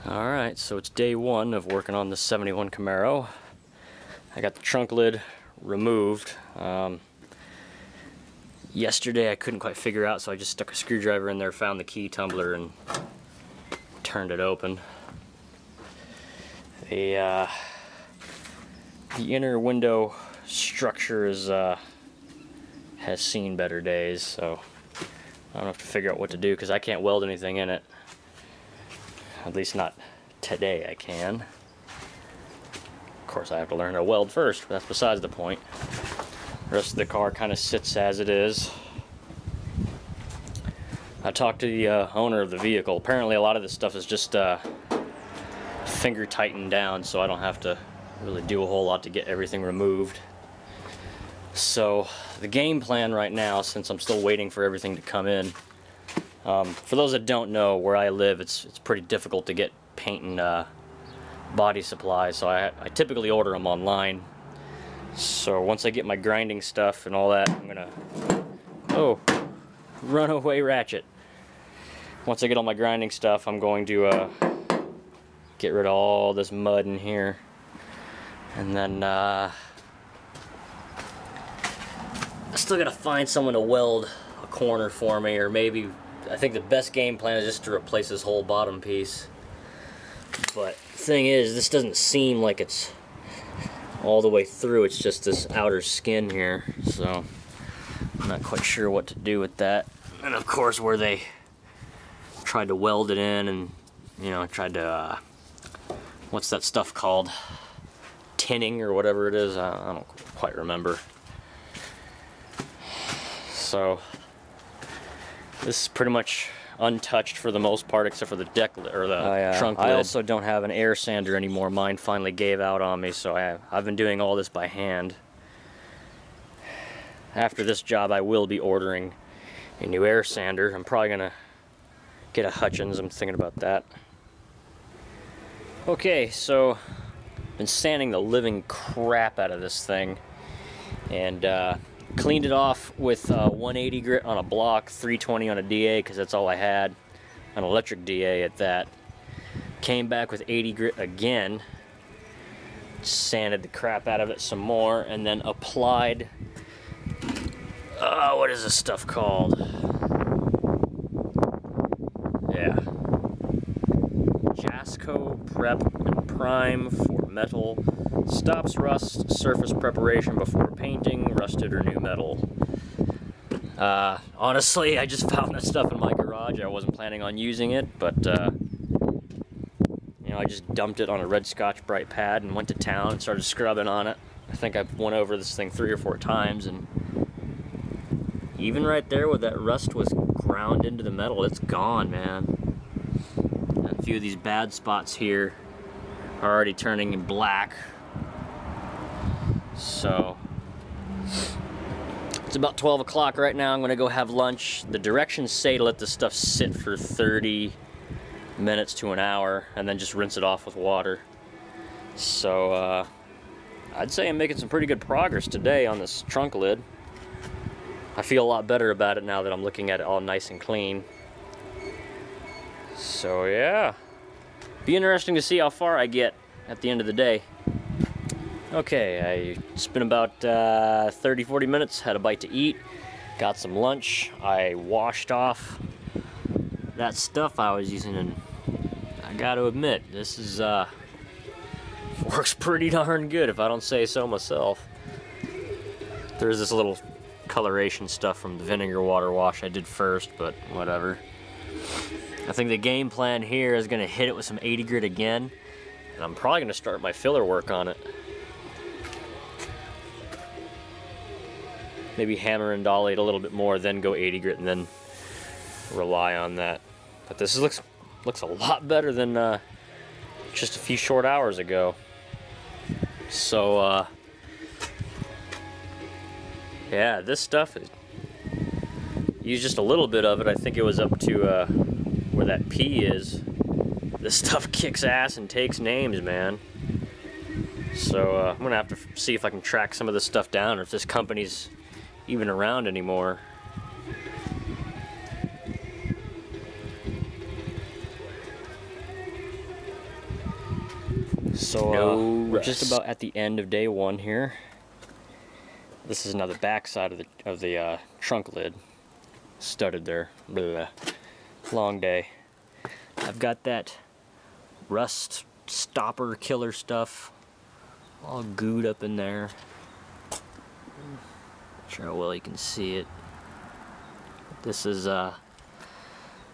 Alright, so it's day one of working on the 71 Camaro. I got the trunk lid removed. Yesterday I couldn't quite figure out, so I just stuck a screwdriver in there, found the key tumbler, and turned it open. The inner window structure has seen better days, so I don't have to figure out what to do because I can't weld anything in it. At least not today I can. Of course I have to learn how to weld first, but that's besides the point. The rest of the car kind of sits as it is. I talked to the owner of the vehicle. Apparently a lot of this stuff is just finger tightened down, so I don't have to really do a whole lot to get everything removed. So the game plan right now, since I'm still waiting for everything to come in, for those that don't know, where I live, it's pretty difficult to get paint and body supplies, so I typically order them online. So once I get my grinding stuff and all that, I'm gonna... Oh, runaway ratchet. Once I get all my grinding stuff, I'm going to get rid of all this mud in here. And then I still gotta find someone to weld a corner for me, or maybe... I think the best game plan is just to replace this whole bottom piece. But the thing is, this doesn't seem like it's all the way through. It's just this outer skin here. So I'm not quite sure what to do with that. And of course, where they tried to weld it in and, you know, tried to, what's that stuff called? Tinning or whatever it is. I don't quite remember. So this is pretty much untouched for the most part, except for the deck or the trunk lid. I also don't have an air sander anymore. Mine finally gave out on me, so I've been doing all this by hand. After this job, I will be ordering a new air sander. I'm probably gonna get a Hutchins. I'm thinking about that. Okay, so been sanding the living crap out of this thing, and cleaned it off with 180 grit on a block, 320 on a DA, because that's all I had, an electric DA at that. Came back with 80 grit again, sanded the crap out of it some more, and then applied, what is this stuff called? Yeah, Jasco Prep and Prime for metal. Stops rust, surface preparation before painting, rusted or new metal. Honestly, I just found that stuff in my garage. I wasn't planning on using it, but you know, I just dumped it on a red Scotch Brite pad and went to town and started scrubbing on it. I think I've went over this thing 3 or 4 times, and even right there where that rust was ground into the metal, it's gone, man. And a few of these bad spots here are already turning black. So it's about 12 o'clock right now. I'm gonna go have lunch. The directions say to let this stuff sit for 30 minutes to an hour and then just rinse it off with water. So I'd say I'm making some pretty good progress today on this trunk lid. I feel a lot better about it now that I'm looking at it all nice and clean. So yeah, be interesting to see how far I get at the end of the day. Okay, it's been about 30-40 minutes, had a bite to eat, got some lunch. I washed off that stuff I was using, and I gotta admit, this is works pretty darn good if I don't say so myself. There's this little coloration stuff from the vinegar water wash I did first, but whatever. I think the game plan here is gonna hit it with some 80 grit again, and I'm probably gonna start my filler work on it. Maybe hammer and dolly it a little bit more, then go 80 grit, and then rely on that. But this looks a lot better than just a few short hours ago. So yeah, this stuff is used just a little bit of it. I think it was up to where that P is. This stuff kicks ass and takes names, man. So I'm gonna have to see if I can track some of this stuff down, or if this company's even around anymore. So we're just about at the end of day one here. This is now the back side of the trunk lid, studded there. Blah. Long day. I've got that rust stopper killer stuff all gooed up in there. Not sure how well you can see it. This is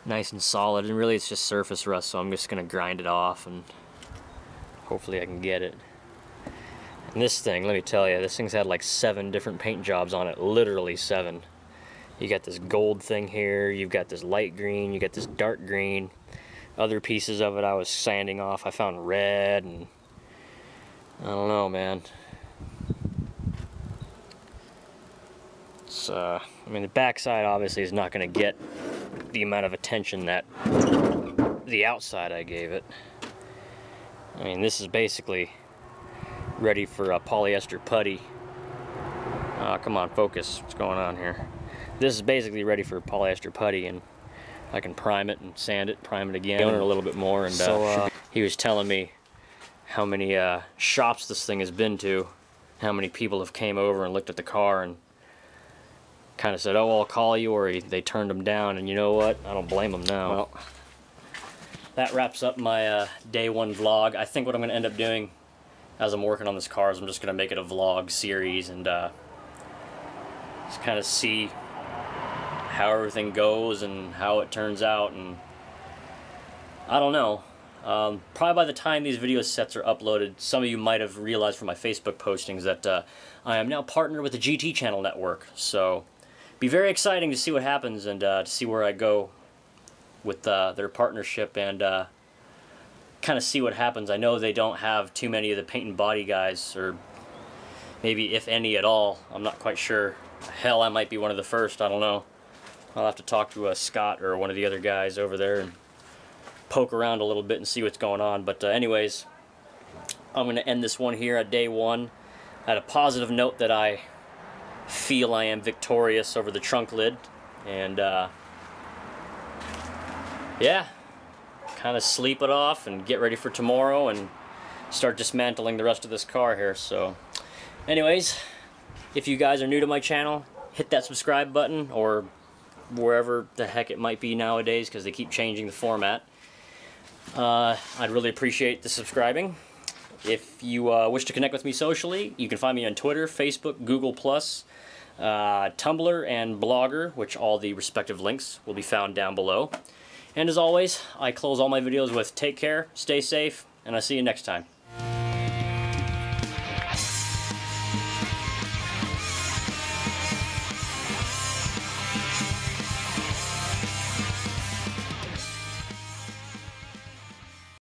nice and solid, and really it's just surface rust, so I'm just gonna grind it off and hopefully I can get it. And this thing, let me tell you, this thing's had like 7 different paint jobs on it, literally 7. You got this gold thing here, you've got this light green, you got this dark green. Other pieces of it I was sanding off. I found red, and I don't know, man. It's I mean, the backside obviously is not going to get the amount of attention that the outside I gave it. I mean, this is basically ready for a polyester putty. Come on, focus. What's going on here? This is basically ready for polyester putty, and I can prime it and sand it, prime it again, a little bit more. And so he was telling me how many shops this thing has been to, how many people have came over and looked at the car and kind of said, oh, I'll call you, or they turned them down. And you know what? I don't blame them now. Well, that wraps up my day one vlog. I think what I'm going to end up doing as I'm working on this car is I'm just going to make it a vlog series and just kind of see how everything goes and how it turns out. And I don't know. Probably by the time these video sets are uploaded, some of you might have realized from my Facebook postings that I am now partnered with the GT Channel Network. So be very exciting to see what happens and to see where I go with their partnership and kind of see what happens. I know they don't have too many of the paint and body guys, or maybe if any at all. I'm not quite sure. Hell, I might be one of the first. I don't know. I'll have to talk to Scott or one of the other guys over there and poke around a little bit and see what's going on. But anyways, I'm going to end this one here at day one at a positive note that I feel I am victorious over the trunk lid. And yeah, kind of sleep it off and get ready for tomorrow and start dismantling the rest of this car here. So anyways, if you guys are new to my channel, hit that subscribe button, or wherever the heck it might be nowadays, because they keep changing the format. I'd really appreciate the subscribing. If you wish to connect with me socially, you can find me on Twitter, Facebook, Google+, Tumblr, and Blogger, which all the respective links will be found down below. And as always, I close all my videos with take care, stay safe, and I'll see you next time.